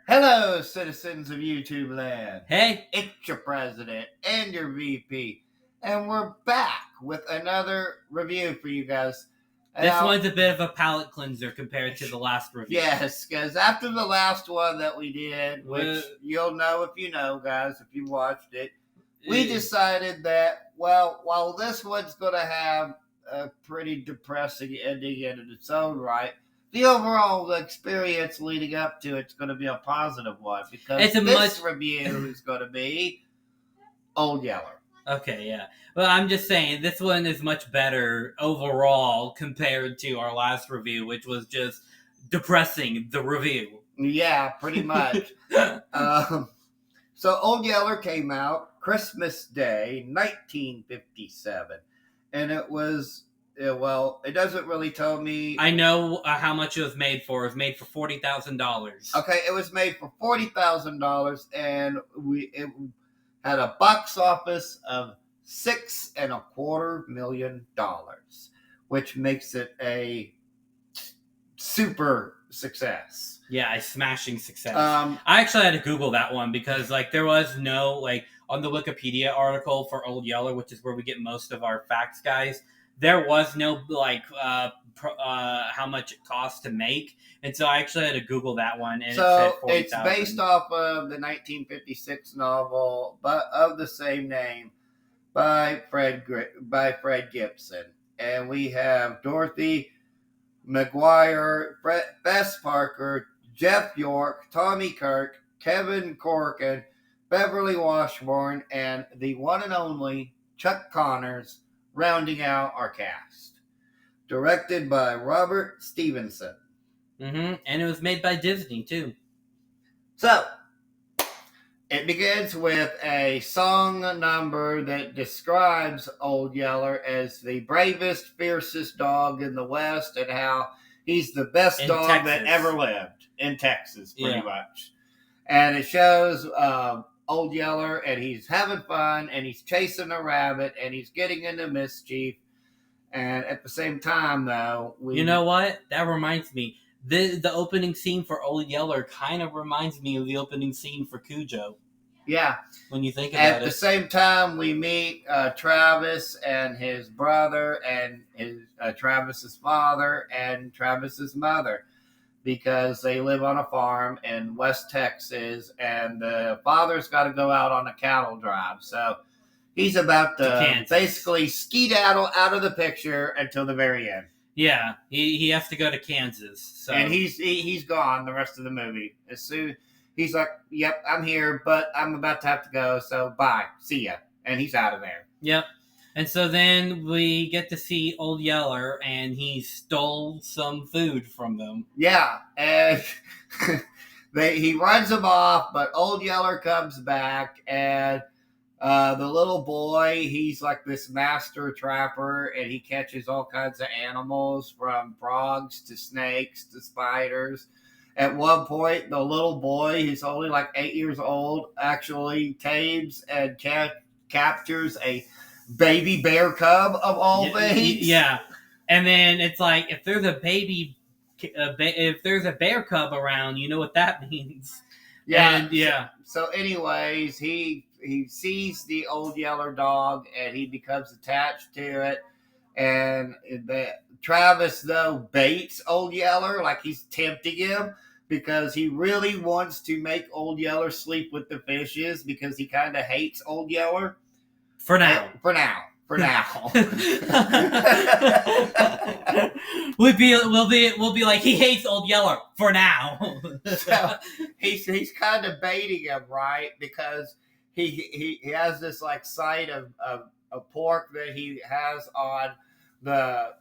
Hello, citizens of YouTube land. Hey, It's your president and your VP, and we're back with another review for you guys. this one's a bit of a palate cleanser compared to the last review. Yes, because after the last one that we did, which you'll know if you know, guys, if you watched it, we decided that, well, while this one's going to have a pretty depressing ending in its own right, the overall experience leading up to it's going to be a positive one because this review is going to be Old Yeller. Okay, yeah. Well, I'm just saying, this one is much better overall compared to our last review, which was just depressing, the review. Yeah, pretty much. So Old Yeller came out Christmas Day, 1957. And it was, well, it doesn't really tell me. I know how much it was made for. It was made for $40,000. Okay, it was made for $40,000, and it had a box office of $6.25 million, which makes it a super success. Yeah, a smashing success. I actually had to Google that one because, there was no, on the Wikipedia article for Old Yeller, which is where we get most of our facts, guys, there was no, how much it cost to make. And so I actually had to Google that one, and so it said $40,000. It's based off of the 1956 novel of the same name by Fred Gibson. And we have Dorothy McGuire, Bess Parker, Jeff York, Tommy Kirk, Kevin Corkin, Beverly Washburn, and the one and only Chuck Connors rounding out our cast. Directed by Robert Stevenson. And it was made by Disney, too. So, it begins with a song number that describes Old Yeller as the bravest, fiercest dog in the West and how he's the best dog that ever lived in Texas, pretty much. And it shows Old Yeller, and he's having fun, and he's chasing a rabbit, and he's getting into mischief. And at the same time, though, you know what? That reminds me. The opening scene for Old Yeller kind of reminds me of the opening scene for Cujo. Yeah. When you think about it. At the same time, we meet Travis and his brother and his Travis's father and Travis's mother, because they live on a farm in West Texas, and the father's got to go out on a cattle drive. So he's about to basically skedaddle out of the picture until the very end. Yeah, he has to go to Kansas. So. And he's gone the rest of the movie. As soon he's like, yep, I'm here, but I'm about to have to go, so bye, see ya. And he's out of there. Yep. And so then we get to see Old Yeller, and he stole some food from them. Yeah, and he runs them off, but Old Yeller comes back, and the little boy, he's like this master trapper, and he catches all kinds of animals, from frogs to snakes to spiders. At one point, the little boy, who's only 8 years old, actually tames and captures a baby bear cub of all things. Yeah, and then it's like, if there's if there's a bear cub around, you know what that means. Yeah, and, yeah. So anyways, he sees the Old Yeller dog, and he becomes attached to it. And Travis, though, baits Old Yeller, like he's tempting him, because he really wants to make Old Yeller sleep with the fishes, because he kind of hates Old Yeller. For now. For now. We'll be like, he hates Old Yeller for now. So he's kind of baiting him, right? Because he has this side of pork that he has on the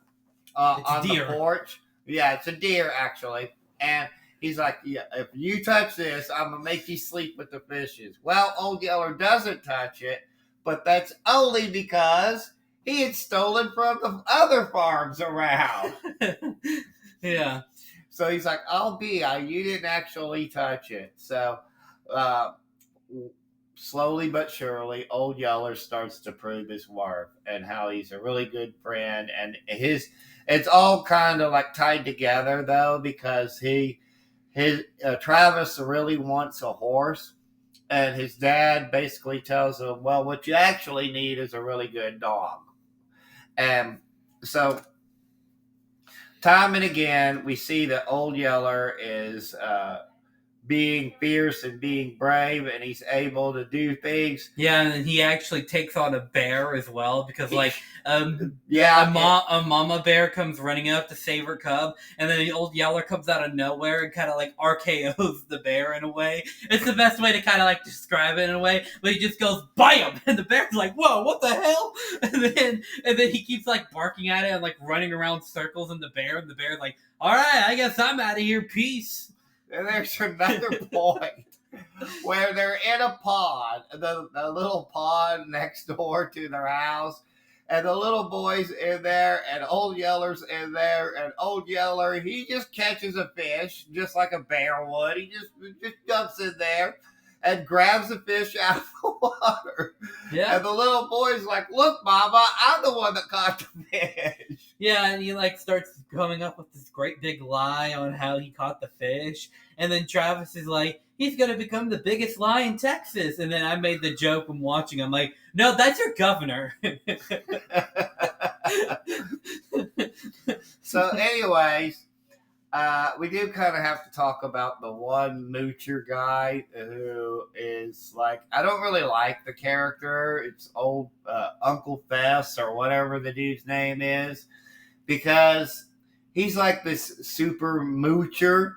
the porch. Yeah, it's a deer actually, and he's like, yeah, if you touch this, I'm gonna make you sleep with the fishes. Well, Old Yeller doesn't touch it, but that's only because he had stolen from the other farms around. Yeah. So he's like, you didn't actually touch it. So slowly but surely, Old Yeller starts to prove his worth and how he's a really good friend. And it's all kind of tied together, though, because he Travis really wants a horse, and his dad basically tells him, "Well, what you actually need is a really good dog." And so, time and again, we see that Old Yeller is being fierce and being brave, and he's able to do things. Yeah, and he actually takes on a bear as well because, like, a mama bear comes running up to save her cub, and then the Old Yeller comes out of nowhere and kind of like RKO's the bear in a way. It's the best way to kind of like describe it in a way, but he just goes BAM, and the bear's like, "Whoa, what the hell?" And then he keeps like barking at it and like running around circles, and the bear's like, "All right, I guess I'm out of here. Peace." And there's another point where they're in a pond, the little pond next door to their house, and the little boy's in there, and Old Yeller's in there, and Old Yeller, he just catches a fish just like a bear would. He just jumps in there and grabs the fish out of the water. Yeah. And the little boy's like, "Look, Mama, I'm the one that caught the fish." Yeah, and he like starts coming up with this great big lie on how he caught the fish. And then Travis is like, "He's going to become the biggest lie in Texas." And then I made the joke when watching. I'm like, "No, that's your governor." So anyways, we do kind of have to talk about the one moocher guy who is like, I don't really like the character. It's old Uncle Fess or whatever the dude's name is, because he's like this super moocher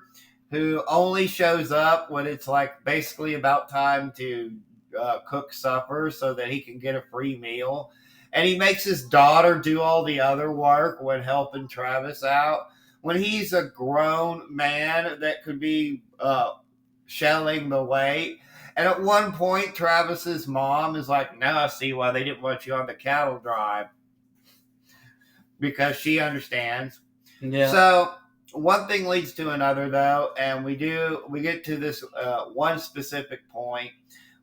who only shows up when it's like basically about time to cook supper so that he can get a free meal. And he makes his daughter do all the other work when helping Travis out, when he's a grown man that could be shelling the weight. And at one point, Travis's mom is like, "Now I see why they didn't want you on the cattle drive," because she understands. Yeah. So one thing leads to another, though, and we get to this one specific point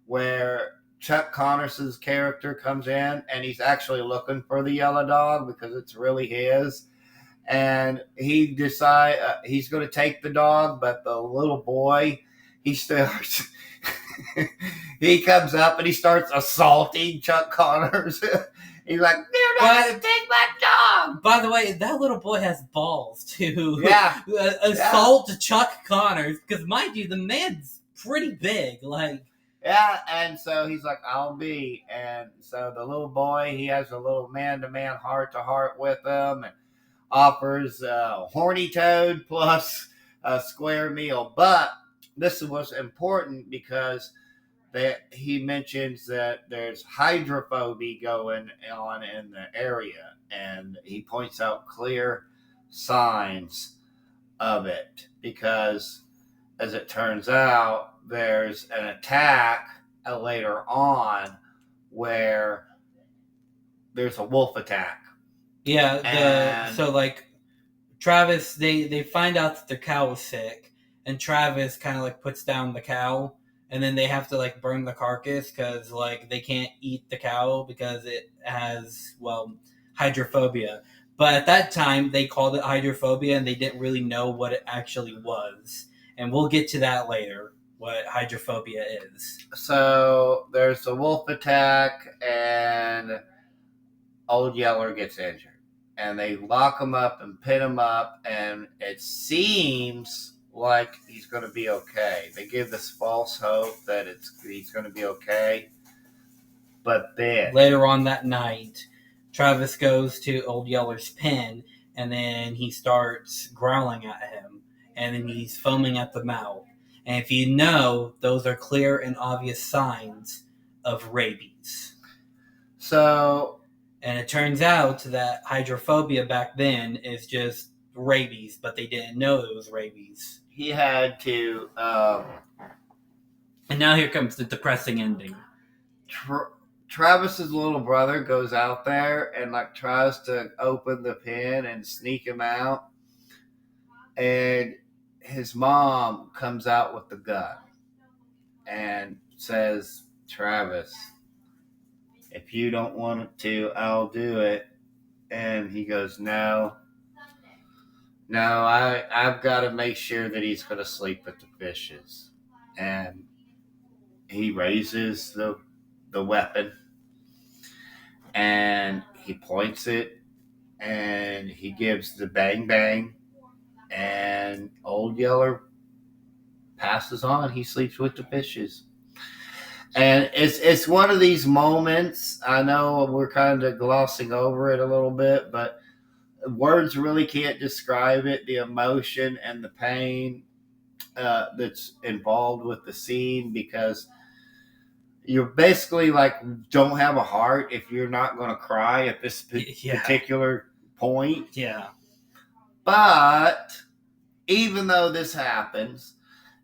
where Chuck Connors's character comes in, and he's actually looking for the yellow dog because it's really his. And he decides he's going to take the dog, but the little boy, he starts. He comes up and he starts assaulting Chuck Connors. He's like, "You're not going to take my dog." By the way, that little boy has balls to assault Chuck Connors, because mind you, the man's pretty big. Like, yeah, and so he's like, "I'll be." And so the little boy, he has a little man-to-man, heart-to-heart with him, and offers horny toad plus a square meal. But this was important because he mentions that there's hydrophobia going on in the area, and he points out clear signs of it because, as it turns out, there's an attack later on where there's a wolf attack. Yeah, so like Travis, they find out that their cow is sick, and Travis kind of like puts down the cow, and then they have to like burn the carcass because like they can't eat the cow because it has hydrophobia. But at that time they called it hydrophobia, and they didn't really know what it actually was, and we'll get to that later, what hydrophobia is. So there's a wolf attack, and Old Yeller gets injured, and they lock him up and pin him up, and it seems like he's going to be okay. They give this false hope that he's going to be okay. But then later on that night, Travis goes to Old Yeller's pen, and then he starts growling at him, and then he's foaming at the mouth. And if you know, those are clear and obvious signs of rabies. And it turns out that hydrophobia back then is just rabies, but they didn't know it was rabies. He had to... and now here comes the depressing ending. Travis's little brother goes out there and like tries to open the pen and sneak him out. And his mom comes out with the gun and says, "Travis, if you don't want to, I'll do it." And he goes, "No." No, I've got to make sure that he's going to sleep with the fishes. And he raises the weapon and he points it and he gives the bang bang, and old Yeller passes on. He sleeps with the fishes. And it's one of these moments. I know we're kind of glossing over it a little bit, but words really can't describe it. The emotion and the pain that's involved with the scene, because you're basically like don't have a heart if you're not going to cry at this particular point. Yeah. But even though this happens,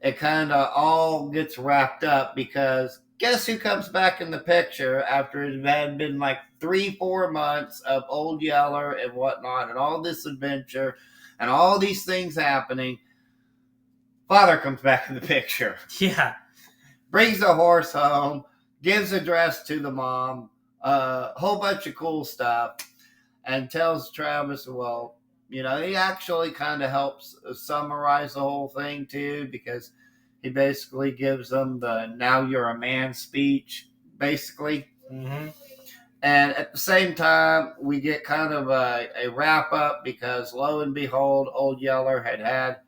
it kind of all gets wrapped up, because guess who comes back in the picture after it had been like 3-4 months of old Yeller and whatnot and all this adventure and all these things happening? Father comes back in the picture. Yeah. Brings the horse home, gives a dress to the mom, a whole bunch of cool stuff, and tells Travis, well, he actually kind of helps summarize the whole thing too, because he basically gives them the "now you're a man" speech, basically. Mm-hmm. And at the same time, we get kind of a wrap up, because lo and behold, old Yeller had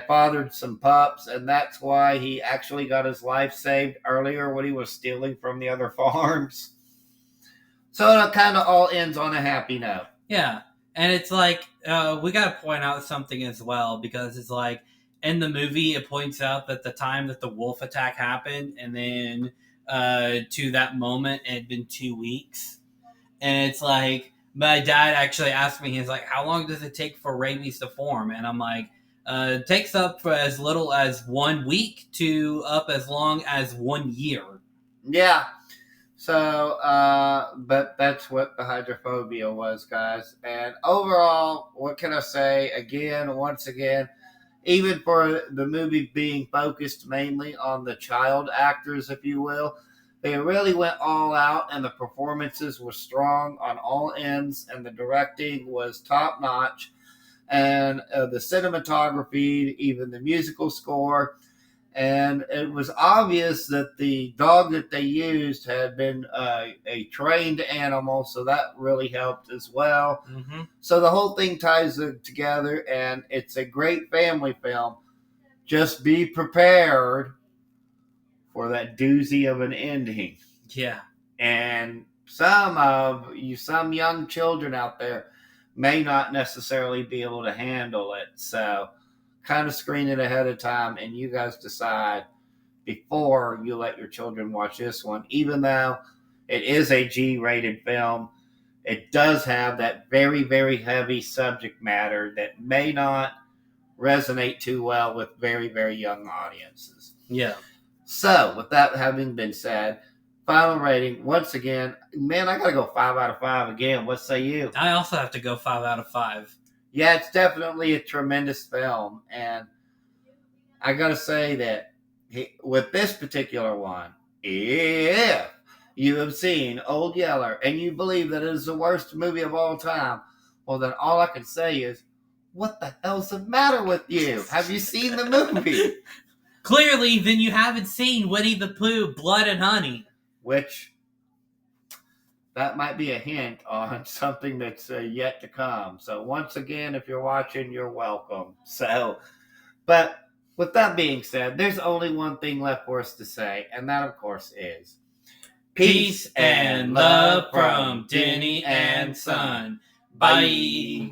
fathered some pups, and that's why he actually got his life saved earlier when he was stealing from the other farms. So it kind of all ends on a happy note. Yeah. And it's like, we got to point out something as well, because it's like, in the movie, it points out that the time that the wolf attack happened, and then to that moment, it had been 2 weeks. And it's like, my dad actually asked me, he's like, how long does it take for rabies to form? And I'm like, it takes up for as little as 1 week to up as long as 1 year. Yeah. So, but that's what the hydrophobia was, guys. And overall, what can I say? Once again, even for the movie being focused mainly on the child actors, if you will, they really went all out, and the performances were strong on all ends, and the directing was top notch, and the cinematography, even the musical score. And it was obvious that the dog that they used had been a trained animal, so that really helped as well. Mm-hmm. So the whole thing ties together, and it's a great family film. Just be prepared for that doozy of an ending. Yeah. And some young children out there may not necessarily be able to handle it. So kind of screen it ahead of time, and you guys decide before you let your children watch this one. Even though it is a G-rated film, it does have that very, very heavy subject matter that may not resonate too well with very, very young audiences. Yeah. So, with that having been said, final rating, once again, man, I gotta go 5 out of 5 again. What say you? I also have to go 5 out of 5. Yeah, it's definitely a tremendous film, and I gotta say that with this particular one, if you have seen Old Yeller and you believe that it is the worst movie of all time, well, then all I can say is, what the hell's the matter with you? Have you seen the movie? Clearly, then you haven't seen Winnie the Pooh, Blood and Honey. Which, that might be a hint on something that's yet to come. So once again, if you're watching, you're welcome. So, but with that being said, there's only one thing left for us to say, and that, of course, is peace and love from Denny and Son. Bye.